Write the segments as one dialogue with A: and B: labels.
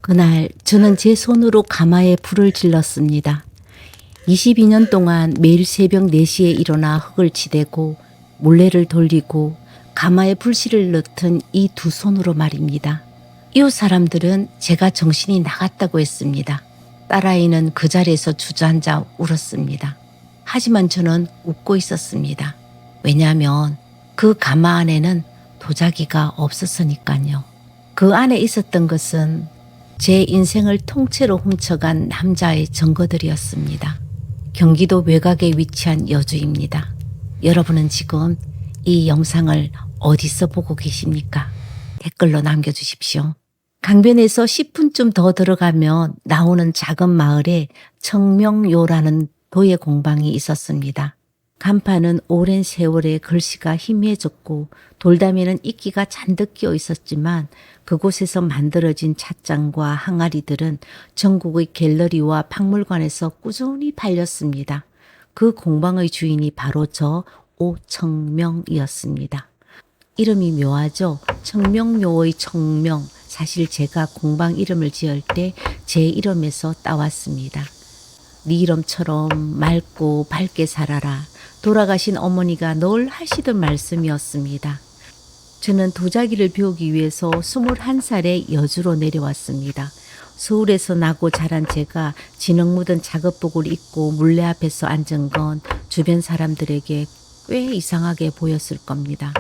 A: 그날 저는 제 손으로 가마에 불을 질렀습니다. 22년 동안 매일 새벽 4시에 일어나 흙을 치대고 몰래를 돌리고 가마에 불씨를 넣던 이 두 손으로 말입니다. 이웃 사람들은 제가 정신이 나갔다고 했습니다. 딸아이는 그 자리에서 주저앉아 울었습니다. 하지만 저는 웃고 있었습니다. 왜냐하면 그 가마 안에는 도자기가 없었으니까요. 그 안에 있었던 것은 제 인생을 통째로 훔쳐간 남자의 증거들이었습니다. 경기도 외곽에 위치한 여주입니다. 여러분은 지금 이 영상을 어디서 보고 계십니까? 댓글로 남겨주십시오. 강변에서 10분쯤 더 들어가면 나오는 작은 마을에 청명요라는 도예 공방이 있었습니다. 간판은 오랜 세월에 글씨가 희미해졌고 돌담에는 이끼가 잔뜩 끼어 있었지만 그곳에서 만들어진 찻잔과 항아리들은 전국의 갤러리와 박물관에서 꾸준히 팔렸습니다. 그 공방의 주인이 바로 저 오청명이었습니다. 이름이 묘하죠? 청명요의 청명. 사실 제가 공방 이름을 지을 때 제 이름에서 따왔습니다. 네 이름처럼 맑고 밝게 살아라. 돌아가신 어머니가 늘 하시던 말씀이었습니다. 저는 도자기를 배우기 위해서 21살에 여주로 내려왔습니다. 서울에서 나고 자란 제가 진흙 묻은 작업복을 입고 물레 앞에서 앉은 건 주변 사람들에게 꽤 이상하게 보였을 겁니다.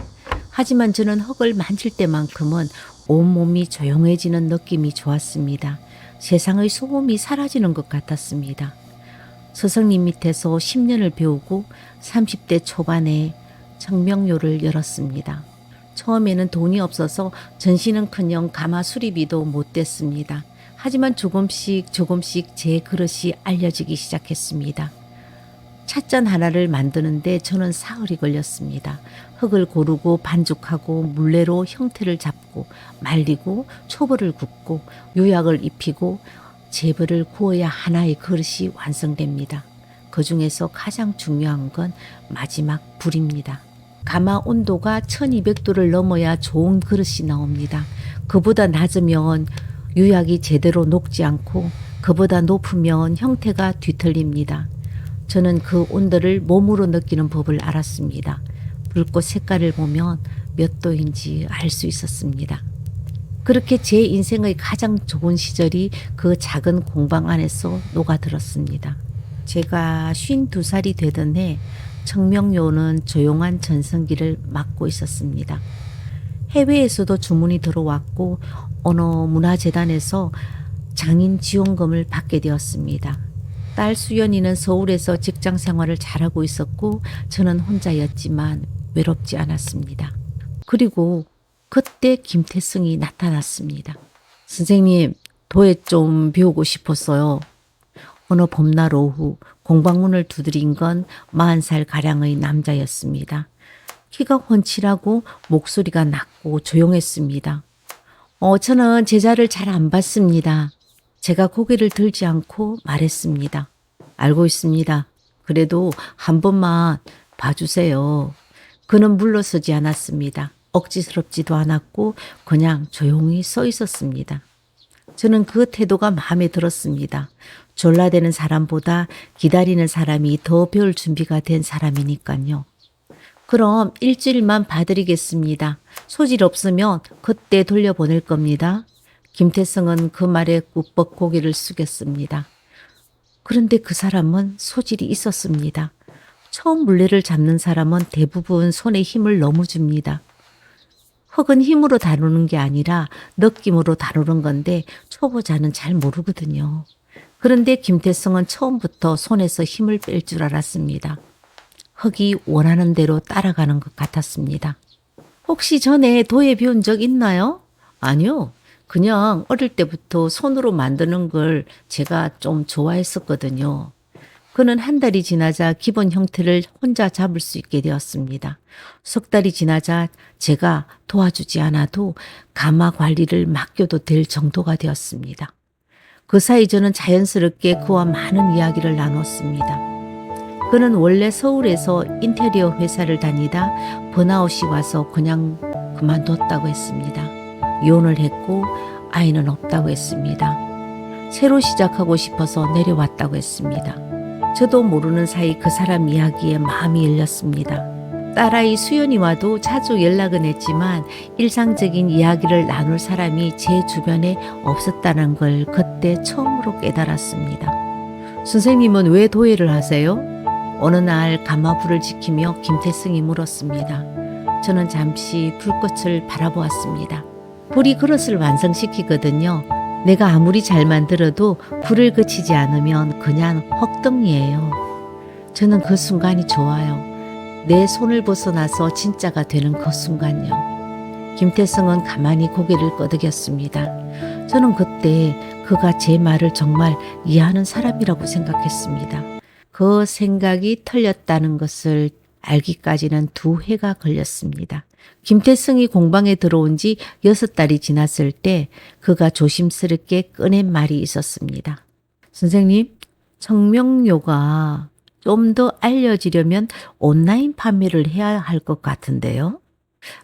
A: 하지만 저는 흙을 만질 때만큼은 온몸이 조용해지는 느낌이 좋았습니다. 세상의 소음이 사라지는 것 같았습니다. 스승님 밑에서 10년을 배우고 30대 초반에 청명요를 열었습니다. 처음에는 돈이 없어서 전시는커녕 가마 수리비도 못 댔습니다. 하지만 조금씩 제 그릇이 알려지기 시작했습니다. 찻잔 하나를 만드는데 저는 사흘이 걸렸습니다. 흙을 고르고 반죽하고 물레로 형태를 잡고 말리고 초벌을 굽고 요약을 입히고 제벌을 구워야 하나의 그릇이 완성됩니다. 그 중에서 가장 중요한 건 마지막 불입니다. 가마 온도가 1200도를 넘어야 좋은 그릇이 나옵니다. 그보다 낮으면 유약이 제대로 녹지 않고 그보다 높으면 형태가 뒤틀립니다. 저는 그 온도를 몸으로 느끼는 법을 알았습니다. 불꽃 색깔을 보면 몇 도인지 알 수 있었습니다. 그렇게 제 인생의 가장 좋은 시절이 그 작은 공방 안에서 녹아들었습니다. 제가 52살이 되던 해 청명요는 조용한 전성기를 맞고 있었습니다. 해외에서도 주문이 들어왔고 어느 문화재단에서 장인 지원금을 받게 되었습니다. 딸 수연이는 서울에서 직장 생활을 잘하고 있었고 저는 혼자였지만 외롭지 않았습니다. 그리고 그때 김태승이 나타났습니다. 선생님, 도예 좀 배우고 싶었어요. 어느 봄날 오후 공방문을 두드린 건 40살 가량의 남자였습니다. 키가 훤칠하고 목소리가 낮고 조용했습니다. 저는 제자를 잘 안 받습니다. 제가 고개를 들지 않고 말했습니다. 알고 있습니다. 그래도 한 번만 봐주세요. 그는 물러서지 않았습니다. 억지스럽지도 않았고 그냥 조용히 서 있었습니다. 저는 그 태도가 마음에 들었습니다. 졸라대는 사람보다 기다리는 사람이 더 배울 준비가 된 사람이니까요. 그럼 일주일만 봐드리겠습니다. 소질 없으면 그때 돌려보낼 겁니다. 김태성은 그 말에 꾹뻑 고개를 숙였습니다. 그런데 그 사람은 소질이 있었습니다. 처음 물레를 잡는 사람은 대부분 손에 힘을 너무 줍니다. 흙은 힘으로 다루는 게 아니라 느낌으로 다루는 건데 초보자는 잘 모르거든요. 그런데 김태성은 처음부터 손에서 힘을 뺄 줄 알았습니다. 흙이 원하는 대로 따라가는 것 같았습니다. 혹시 전에 도예 배운 적 있나요? 아니요. 그냥 어릴 때부터 손으로 만드는 걸 제가 좀 좋아했었거든요. 그는 한 달이 지나자 기본 형태를 혼자 잡을 수 있게 되었습니다. 석 달이 지나자 제가 도와주지 않아도 가마 관리를 맡겨도 될 정도가 되었습니다. 그 사이 저는 자연스럽게 그와 많은 이야기를 나눴습니다. 그는 원래 서울에서 인테리어 회사를 다니다 번아웃이 와서 그냥 그만뒀다고 했습니다. 이혼을 했고 아이는 없다고 했습니다. 새로 시작하고 싶어서 내려왔다고 했습니다. 저도 모르는 사이 그 사람 이야기에 마음이 열렸습니다. 딸아이 수연이와도 자주 연락은 했지만 일상적인 이야기를 나눌 사람이 제 주변에 없었다는 걸 그때 처음으로 깨달았습니다. 선생님은 왜 도예를 하세요? 어느 날 가마불을 지키며 김태승이 물었습니다. 저는 잠시 불꽃을 바라보았습니다. 불이 그릇을 완성시키거든요. 내가 아무리 잘 만들어도 불을 그치지 않으면 그냥 헛덩이에요. 저는 그 순간이 좋아요. 내 손을 벗어나서 진짜가 되는 그 순간요. 김태성은 가만히 고개를 끄덕였습니다. 저는 그때 그가 제 말을 정말 이해하는 사람이라고 생각했습니다. 그 생각이 틀렸다는 것을 알기까지는 2해가 걸렸습니다. 김태승이 공방에 들어온 지 6달이 지났을 때 그가 조심스럽게 꺼낸 말이 있었습니다. 선생님, 청명요가 좀 더 알려지려면 온라인 판매를 해야 할 것 같은데요.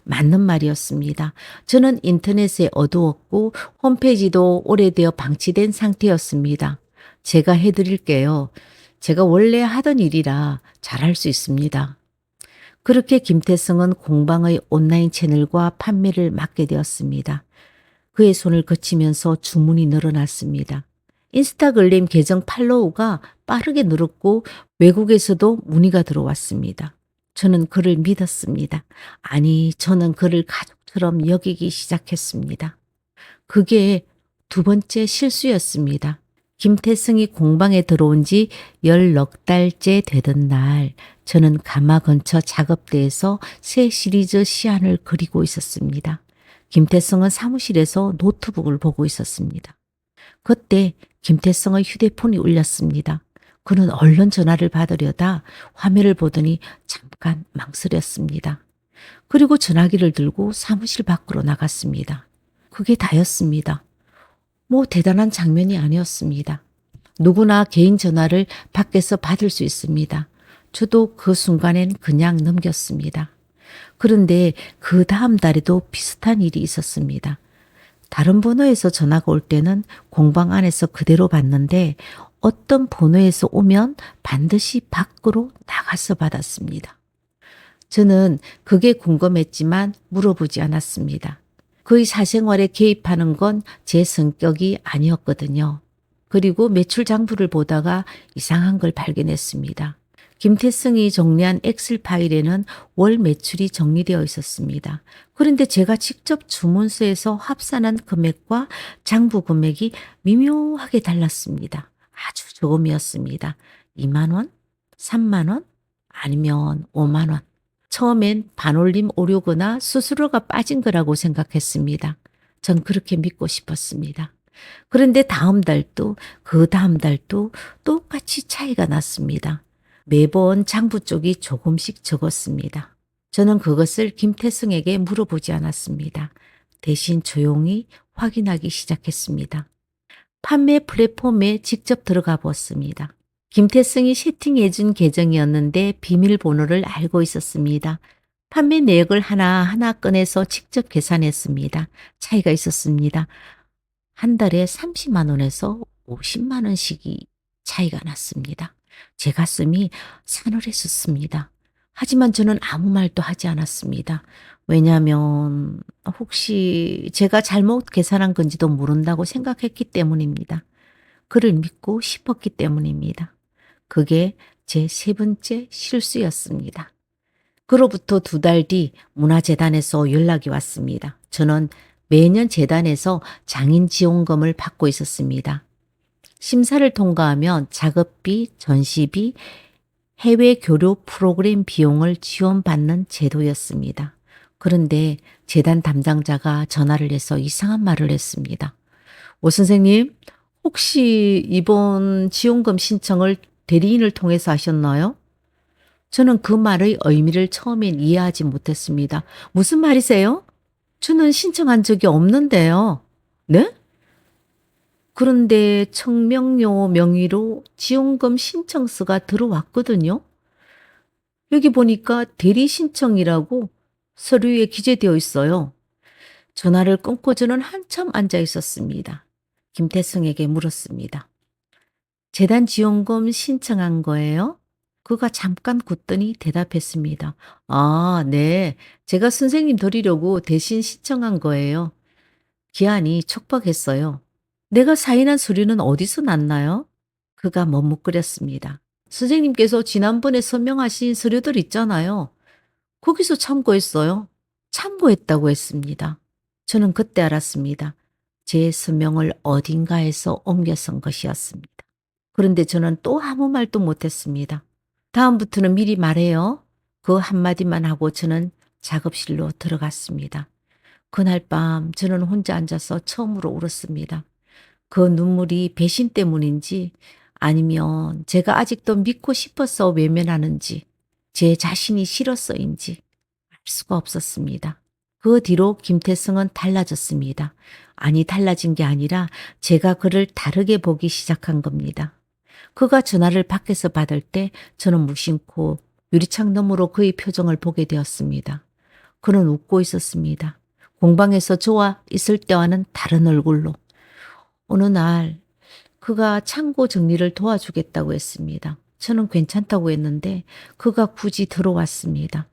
A: 맞는 말이었습니다. 저는 인터넷에 어두웠고 홈페이지도 오래되어 방치된 상태였습니다. 제가 해드릴게요. 제가 원래 하던 일이라 잘할 수 있습니다. 그렇게 김태성은 공방의 온라인 채널과 판매를 맡게 되었습니다. 그의 손을 거치면서 주문이 늘어났습니다. 인스타그램 계정 팔로우가 빠르게 늘었고 외국에서도 문의가 들어왔습니다. 저는 그를 믿었습니다. 아니, 저는 그를 가족처럼 여기기 시작했습니다. 그게 2번째 실수였습니다. 김태승이 공방에 들어온 지 10넉 달째 되던 날, 저는 가마 근처 작업대에서 새 시리즈 시안을 그리고 있었습니다. 김태승은 사무실에서 노트북을 보고 있었습니다. 그때 김태성의 휴대폰이 울렸습니다. 그는 얼른 전화를 받으려다 화면을 보더니 잠깐 망설였습니다. 그리고 전화기를 들고 사무실 밖으로 나갔습니다. 그게 다였습니다. 뭐 대단한 장면이 아니었습니다. 누구나 개인 전화를 밖에서 받을 수 있습니다. 저도 그 순간엔 그냥 넘겼습니다. 그런데 그 다음 달에도 비슷한 일이 있었습니다. 다른 번호에서 전화가 올 때는 공방 안에서 그대로 받는데 어떤 번호에서 오면 반드시 밖으로 나가서 받았습니다. 저는 그게 궁금했지만 물어보지 않았습니다. 그의 사생활에 개입하는 건 제 성격이 아니었거든요. 그리고 매출 장부를 보다가 이상한 걸 발견했습니다. 김태승이 정리한 엑셀 파일에는 월 매출이 정리되어 있었습니다. 그런데 제가 직접 주문서에서 합산한 금액과 장부 금액이 미묘하게 달랐습니다. 아주 조금이었습니다. 2만 원? 3만 원? 아니면 5만 원. 처음엔 반올림 오류거나 수수료가 빠진 거라고 생각했습니다. 전 그렇게 믿고 싶었습니다. 그런데 다음 달도 그 다음 달도 똑같이 차이가 났습니다. 매번 장부 쪽이 조금씩 적었습니다. 저는 그것을 김태승에게 물어보지 않았습니다. 대신 조용히 확인하기 시작했습니다. 판매 플랫폼에 직접 들어가 보았습니다. 김태승이 세팅해준 계정이었는데 비밀번호를 알고 있었습니다. 판매 내역을 하나하나 꺼내서 직접 계산했습니다. 차이가 있었습니다. 한 달에 30만 원에서 50만 원씩이 차이가 났습니다. 제 가슴이 싸늘했었습니다. 하지만 저는 아무 말도 하지 않았습니다. 왜냐하면 혹시 제가 잘못 계산한 건지도 모른다고 생각했기 때문입니다. 그를 믿고 싶었기 때문입니다. 그게 제 3번째 실수였습니다. 그로부터 2달 뒤 문화재단에서 연락이 왔습니다. 저는 매년 재단에서 장인 지원금을 받고 있었습니다. 심사를 통과하면 작업비, 전시비, 해외 교류 프로그램 비용을 지원받는 제도였습니다. 그런데 재단 담당자가 전화를 해서 이상한 말을 했습니다. 오 선생님, 혹시 이번 지원금 신청을 대리인을 통해서 하셨나요? 저는 그 말의 의미를 처음엔 이해하지 못했습니다. 무슨 말이세요? 저는 신청한 적이 없는데요. 네? 그런데 청명요 명의로 지원금 신청서가 들어왔거든요. 여기 보니까 대리 신청이라고 서류에 기재되어 있어요. 전화를 끊고 저는 한참 앉아 있었습니다. 김태성에게 물었습니다. 재단 지원금 신청한 거예요? 그가 잠깐 굳더니 대답했습니다. 아, 네. 제가 선생님 드리려고 대신 신청한 거예요. 기한이 촉박했어요. 내가 사인한 서류는 어디서 났나요? 그가 머뭇거렸습니다. 선생님께서 지난번에 서명하신 서류들 있잖아요. 거기서 참고했어요. 참고했다고 했습니다. 저는 그때 알았습니다. 제 서명을 어딘가에서 옮겨 쓴 것이었습니다. 그런데 저는 또 아무 말도 못했습니다. 다음부터는 미리 말해요. 그 한마디만 하고 저는 작업실로 들어갔습니다. 그날 밤 저는 혼자 앉아서 처음으로 울었습니다. 그 눈물이 배신 때문인지 아니면 제가 아직도 믿고 싶어서 외면하는지 제 자신이 싫어서인지 알 수가 없었습니다. 그 뒤로 김태성은 달라졌습니다. 아니 달라진 게 아니라 제가 그를 다르게 보기 시작한 겁니다. 그가 전화를 밖에서 받을 때 저는 무심코 유리창 너머로 그의 표정을 보게 되었습니다. 그는 웃고 있었습니다. 공방에서 저와 있을 때와는 다른 얼굴로. 어느 날 그가 창고 정리를 도와주겠다고 했습니다. 저는 괜찮다고 했는데 그가 굳이 들어왔습니다.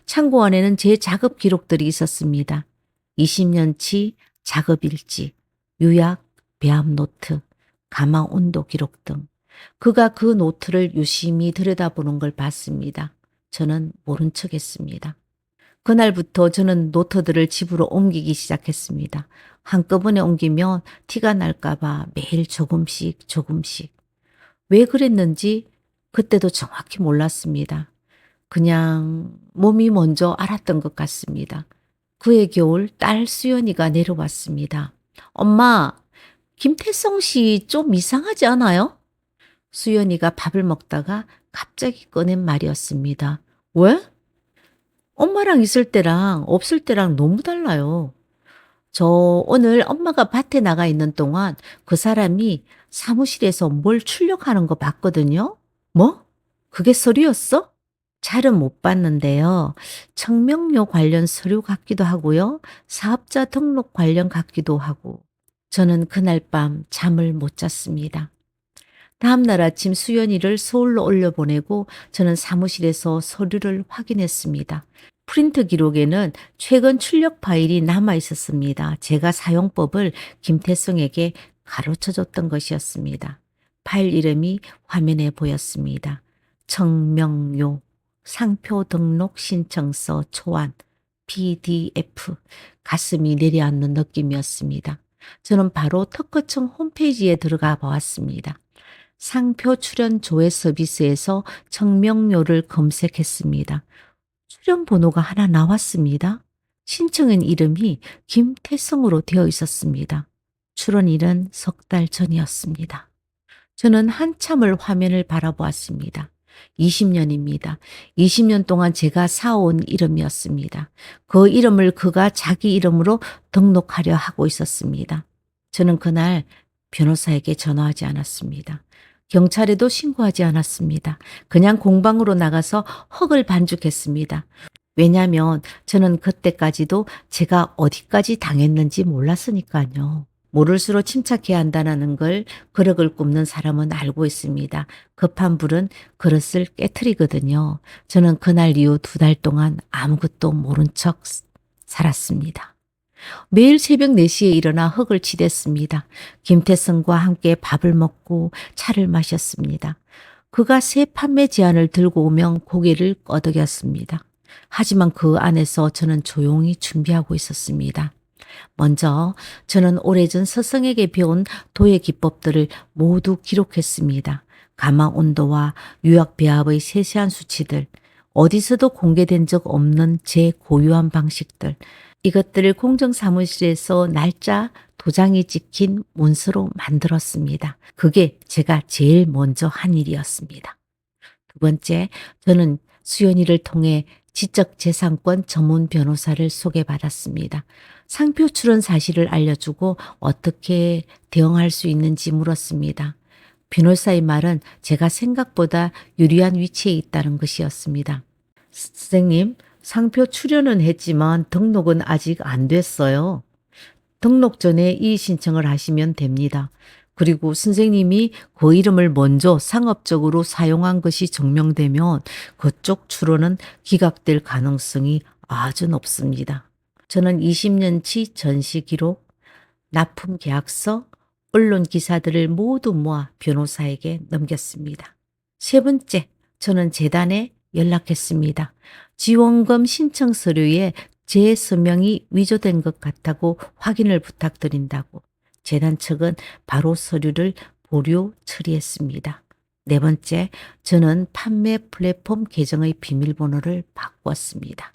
A: 창고 안에는 제 작업 기록들이 있었습니다. 20년치 작업 일지, 요약, 배합 노트, 가마 온도 기록 등. 그가 그 노트를 유심히 들여다보는 걸 봤습니다. 저는 모른 척했습니다. 그날부터 저는 노트들을 집으로 옮기기 시작했습니다. 한꺼번에 옮기면 티가 날까봐 매일 조금씩 조금씩. 왜 그랬는지 그때도 정확히 몰랐습니다. 그냥 몸이 먼저 알았던 것 같습니다. 그해 겨울 딸 수연이가 내려왔습니다. 엄마, 김태성 씨 좀 이상하지 않아요? 수연이가 밥을 먹다가 갑자기 꺼낸 말이었습니다. 왜? 엄마랑 있을 때랑 없을 때랑 너무 달라요. 저 오늘 엄마가 밭에 나가 있는 동안 그 사람이 사무실에서 뭘 출력하는 거 봤거든요. 뭐? 그게 서류였어? 잘은 못 봤는데요. 청명료 관련 서류 같기도 하고요. 사업자 등록 관련 같기도 하고. 저는 그날 밤 잠을 못 잤습니다. 다음날 아침 수연이를 서울로 올려보내고 저는 사무실에서 서류를 확인했습니다. 프린트 기록에는 최근 출력 파일이 남아 있었습니다. 제가 사용법을 김태성에게 가르쳐줬던 것이었습니다. 파일 이름이 화면에 보였습니다. 청명료, 상표 등록 신청서 초안, PDF, 가슴이 내려앉는 느낌이었습니다. 저는 바로 특허청 홈페이지에 들어가 보았습니다. 상표 출연 조회 서비스에서 청명료를 검색했습니다. 출연 번호가 하나 나왔습니다. 신청인 이름이 김태성으로 되어 있었습니다. 출원일은 석 달 전이었습니다. 저는 한참을 화면을 바라보았습니다. 20년입니다. 20년 동안 제가 사온 이름이었습니다. 그 이름을 그가 자기 이름으로 등록하려 하고 있었습니다. 저는 그날 변호사에게 전화하지 않았습니다. 경찰에도 신고하지 않았습니다. 그냥 공방으로 나가서 흙을 반죽했습니다. 왜냐하면 저는 그때까지도 제가 어디까지 당했는지 몰랐으니까요. 모를수록 침착해야 한다는 걸 그릇을 굽는 사람은 알고 있습니다. 급한 불은 그릇을 깨트리거든요. 저는 그날 이후 2달 동안 아무것도 모른 척 살았습니다. 매일 새벽 4시에 일어나 흙을 치댔습니다. 김태성과 함께 밥을 먹고 차를 마셨습니다. 그가 새 판매 제안을 들고 오면 고개를 끄덕였습니다. 하지만 그 안에서 저는 조용히 준비하고 있었습니다. 먼저 저는 오래전 스승에게 배운 도예 기법들을 모두 기록했습니다. 가마 온도와 유약 배합의 세세한 수치들, 어디서도 공개된 적 없는 제 고유한 방식들, 이것들을 공정사무실에서 날짜 도장이 찍힌 문서로 만들었습니다. 그게 제가 제일 먼저 한 일이었습니다. 두 번째, 저는 수연이를 통해 지적재산권 전문 변호사를 소개받았습니다. 상표 출원 사실을 알려주고 어떻게 대응할 수 있는지 물었습니다. 변호사의 말은 제가 생각보다 유리한 위치에 있다는 것이었습니다. 선생님, 상표 출연은 했지만 등록은 아직 안 됐어요. 등록 전에 이의 신청을 하시면 됩니다. 그리고 선생님이 그 이름을 먼저 상업적으로 사용한 것이 증명되면 그쪽 추론은 기각될 가능성이 아주 높습니다. 저는 20년치 전시 기록, 납품 계약서, 언론 기사들을 모두 모아 변호사에게 넘겼습니다. 세 번째, 저는 재단에 연락했습니다. 지원금 신청 서류에 제 서명이 위조된 것 같다고 확인을 부탁드린다고. 재단 측은 바로 서류를 보류 처리했습니다. 네 번째, 저는 판매 플랫폼 계정의 비밀번호를 바꾸었습니다.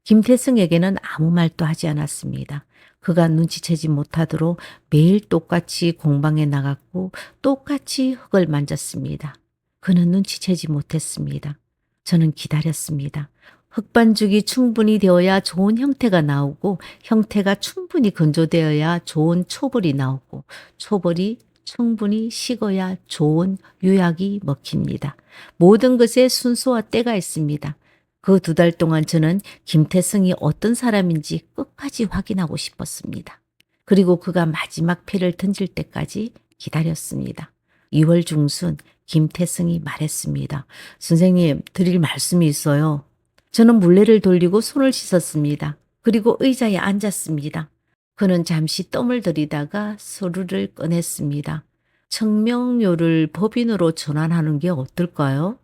A: 김태승에게는 아무 말도 하지 않았습니다. 그가 눈치채지 못하도록 매일 똑같이 공방에 나갔고 똑같이 흙을 만졌습니다. 그는 눈치채지 못했습니다. 저는 기다렸습니다. 흙반죽이 충분히 되어야 좋은 형태가 나오고 형태가 충분히 건조되어야 좋은 초벌이 나오고 초벌이 충분히 식어야 좋은 유약이 먹힙니다. 모든 것에 순서와 때가 있습니다. 그 2달 동안 저는 김태승이 어떤 사람인지 끝까지 확인하고 싶었습니다. 그리고 그가 마지막 패를 던질 때까지 기다렸습니다. 2월 중순 김태승이 말했습니다. 선생님, 드릴 말씀이 있어요. 저는 물레를 돌리고 손을 씻었습니다. 그리고 의자에 앉았습니다. 그는 잠시 뜸을 들이다가 서류를 꺼냈습니다. 청명료를 법인으로 전환하는 게 어떨까요?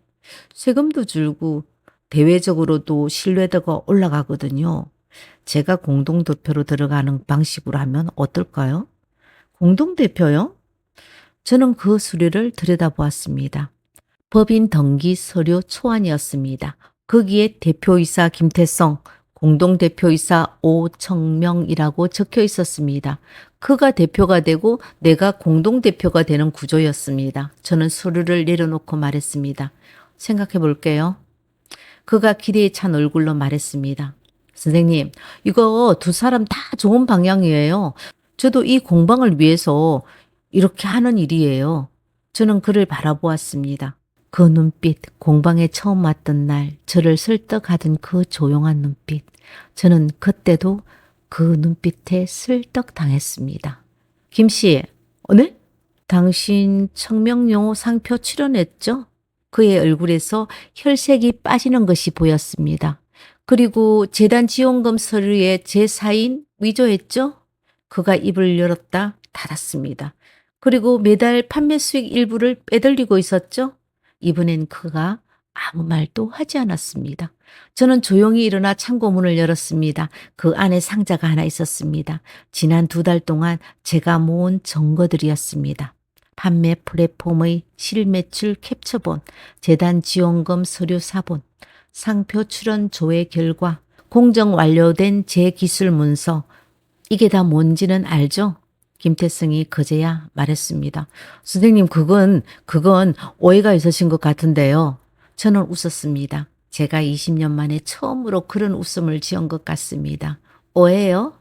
A: 세금도 줄고 대외적으로도 신뢰도가 올라가거든요. 제가 공동대표로 들어가는 방식으로 하면 어떨까요? 공동대표요? 저는 그 서류를 들여다보았습니다. 법인 등기 서류 초안이었습니다. 거기에 대표이사 김태성, 공동대표이사 오청명이라고 적혀 있었습니다. 그가 대표가 되고 내가 공동대표가 되는 구조였습니다. 저는 서류를 내려놓고 말했습니다. 생각해 볼게요. 그가 기대에 찬 얼굴로 말했습니다. 선생님, 이거 2 사람 다 좋은 방향이에요. 저도 이 공방을 위해서 이렇게 하는 일이에요. 저는 그를 바라보았습니다. 그 눈빛, 공방에 처음 왔던 날 저를 설득하던 그 조용한 눈빛. 저는 그때도 그 눈빛에 설득당했습니다. 김 씨, 네? 당신 청명료 상표 출연했죠? 그의 얼굴에서 혈색이 빠지는 것이 보였습니다. 그리고 재단 지원금 서류에 제 사인 위조했죠? 그가 입을 열었다 닫았습니다. 그리고 매달 판매 수익 일부를 빼돌리고 있었죠? 이번엔 그가 아무 말도 하지 않았습니다. 저는 조용히 일어나 창고문을 열었습니다. 그 안에 상자가 하나 있었습니다. 지난 2달 동안 제가 모은 증거들이었습니다. 판매 플랫폼의 실매출 캡처본, 재단 지원금 서류 사본, 상표 출원 조회 결과, 공정 완료된 재기술 문서, 이게 다 뭔지는 알죠? 김태승이 그제야 말했습니다. 선생님, 그건 오해가 있으신 것 같은데요. 저는 웃었습니다. 제가 20년 만에 처음으로 그런 웃음을 지은 것 같습니다. 오해요?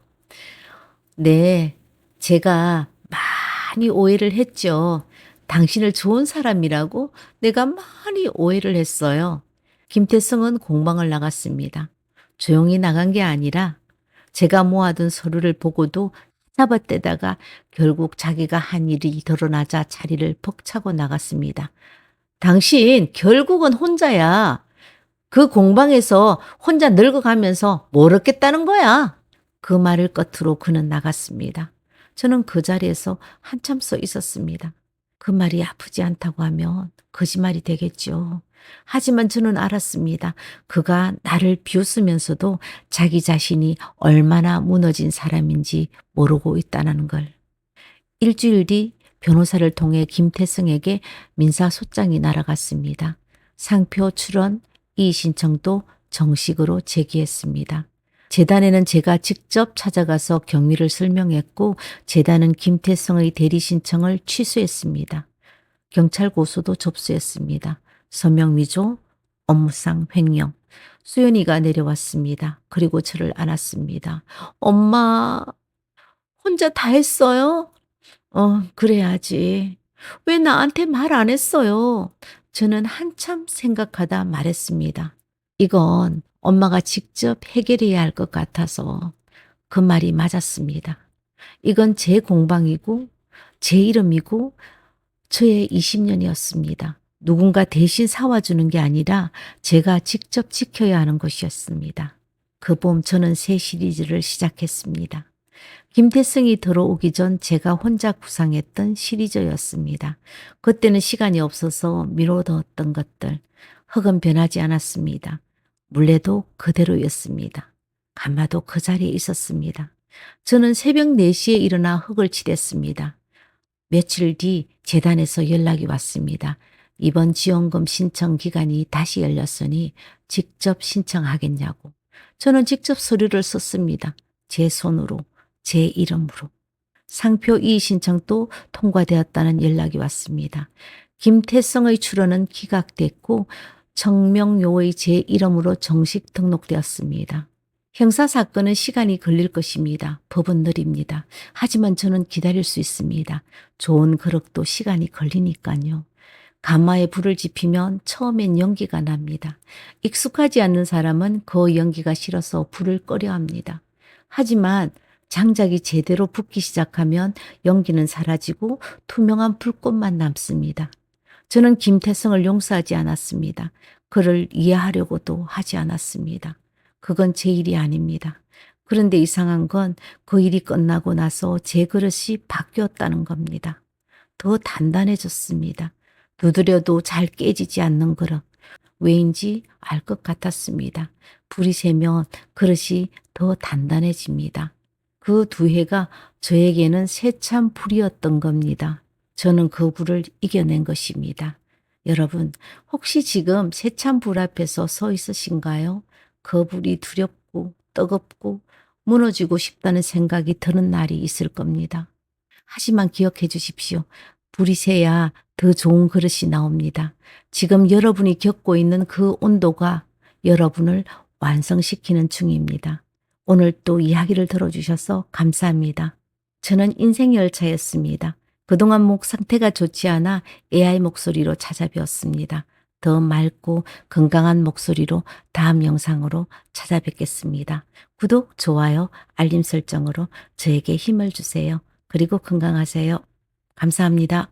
A: 네, 제가 많이 오해를 했죠. 당신을 좋은 사람이라고 내가 많이 오해를 했어요. 김태성은 공방을 나갔습니다. 조용히 나간 게 아니라 제가 모아둔 서류를 보고도 잡아떼다가 결국 자기가 한 일이 드러나자 자리를 벅차고 나갔습니다. 당신 결국은 혼자야. 그 공방에서 혼자 늙어가면서 뭘 얻겠다는 거야. 그 말을 끝으로 그는 나갔습니다. 저는 그 자리에서 한참 서 있었습니다. 그 말이 아프지 않다고 하면 거짓말이 되겠죠. 하지만 저는 알았습니다. 그가 나를 비웃으면서도 자기 자신이 얼마나 무너진 사람인지 모르고 있다는 걸. 일주일 뒤 변호사를 통해 김태승에게 민사소장이 날아갔습니다. 상표 출원 이의 신청도 정식으로 제기했습니다. 재단에는 제가 직접 찾아가서 경위를 설명했고 재단은 김태성의 대리 신청을 취소했습니다. 경찰 고소도 접수했습니다. 서명 위조, 업무상 횡령. 수연이가 내려왔습니다. 그리고 저를 안았습니다. 엄마, 혼자 다 했어요? 그래야지. 왜 나한테 말 안 했어요? 저는 한참 생각하다 말했습니다. 이건 엄마가 직접 해결해야 할 것 같아서. 그 말이 맞았습니다. 이건 제 공방이고 제 이름이고 저의 20년이었습니다. 누군가 대신 사와주는 게 아니라 제가 직접 지켜야 하는 것이었습니다. 그 봄 저는 새 시리즈를 시작했습니다. 김태성이 들어오기 전 제가 혼자 구상했던 시리즈였습니다. 그때는 시간이 없어서 미뤄뒀던 것들, 흙은 변하지 않았습니다. 물레도 그대로였습니다. 가마도 그 자리에 있었습니다. 저는 새벽 4시에 일어나 흙을 치댔습니다. 며칠 뒤 재단에서 연락이 왔습니다. 이번 지원금 신청 기간이 다시 열렸으니 직접 신청하겠냐고. 저는 직접 서류를 썼습니다. 제 손으로, 제 이름으로. 상표 이의 신청도 통과되었다는 연락이 왔습니다. 김태성의 출원은 기각됐고 청명요의 제 이름으로 정식 등록되었습니다. 형사사건은 시간이 걸릴 것입니다. 법은 느립니다. 하지만 저는 기다릴 수 있습니다. 좋은 그릇도 시간이 걸리니까요. 가마에 불을 지피면 처음엔 연기가 납니다. 익숙하지 않는 사람은 그 연기가 싫어서 불을 꺼려 합니다. 하지만 장작이 제대로 붙기 시작하면 연기는 사라지고 투명한 불꽃만 남습니다. 저는 김태성을 용서하지 않았습니다. 그를 이해하려고도 하지 않았습니다. 그건 제 일이 아닙니다. 그런데 이상한 건 그 일이 끝나고 나서 제 그릇이 바뀌었다는 겁니다. 더 단단해졌습니다. 두드려도 잘 깨지지 않는 그릇. 왜인지 알 것 같았습니다. 불이 새면 그릇이 더 단단해집니다. 그 두 해가 저에게는 세찬 불이었던 겁니다. 저는 그 불을 이겨낸 것입니다. 여러분, 혹시 지금 세찬 불 앞에서 서 있으신가요? 그 불이 두렵고 뜨겁고 무너지고 싶다는 생각이 드는 날이 있을 겁니다. 하지만 기억해 주십시오. 불이 새야 더 좋은 그릇이 나옵니다. 지금 여러분이 겪고 있는 그 온도가 여러분을 완성시키는 중입니다. 오늘 또 이야기를 들어주셔서 감사합니다. 저는 인생열차였습니다. 그동안 목 상태가 좋지 않아 AI 목소리로 찾아뵈었습니다. 더 맑고 건강한 목소리로 다음 영상으로 찾아뵙겠습니다. 구독, 좋아요, 알림 설정으로 저에게 힘을 주세요. 그리고 건강하세요. 감사합니다.